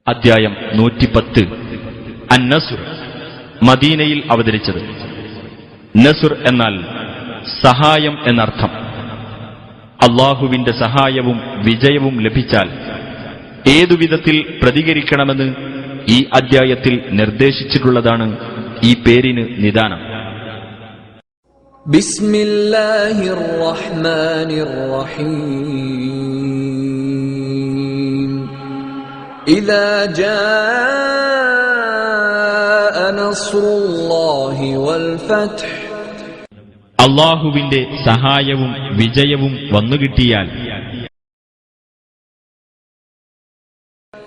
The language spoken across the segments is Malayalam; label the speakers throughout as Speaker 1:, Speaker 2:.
Speaker 1: അധ്യായം 110 അൻ-നസ്ർ. മദീനയിൽ അവതരിച്ചത്. നസ്ർ എന്നാൽ സഹായം എന്നർത്ഥം. അള്ളാഹുവിന്റെ സഹായവും വിജയവും ലഭിച്ചാൽ ഏതുവിധത്തിൽ പ്രതികരിക്കണമെന്ന് ഈ അധ്യായത്തിൽ നിർദ്ദേശിച്ചിട്ടുള്ളതാണ് ഈ പേരിന് നിദാനം.
Speaker 2: ബിസ്മില്ലാഹിർ റഹ്മാനിർ റഹീം. ഇദാ ജാഅ നസ്റുല്ലാഹി വൽ ഫത്ഹ്.
Speaker 1: അള്ളാഹുവിന്റെ സഹായവും വിജയവും വന്നുകിട്ടിയാൽ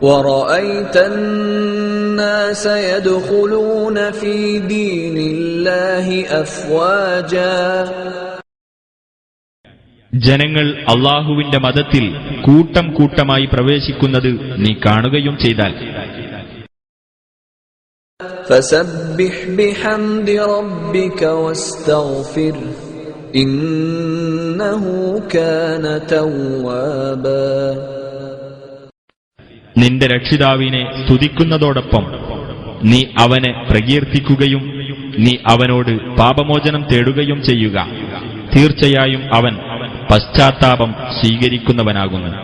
Speaker 2: وَرَأَيْتَ النَّاسَ يَدْخُلُونَ فِي دِينِ اللَّهِ أَفْوَاجًا.
Speaker 1: ജനങ്ങൾ അള്ളാഹുവിന്റെ മതത്തിൽ കൂട്ടം കൂട്ടമായി പ്രവേശിക്കുന്നത് നീ കാണുകയും ചെയ്താൽ
Speaker 2: فَسَبِّحْ بِحَمْدِ رَبِّكَ وَاسْتَغْفِرْهُ إِنَّهُ كَانَ تَوَّابًا.
Speaker 1: നിന്റെ രക്ഷിതാവിനെ സ്തുതിക്കുന്നതോടൊപ്പം നീ അവനെ പ്രകീർത്തിക്കുകയും നീ അവനോട് പാപമോചനം തേടുകയും ചെയ്യുക. തീർച്ചയായും അവൻ പശ്ചാത്താപം സ്വീകരിക്കുന്നവനാകുന്നു.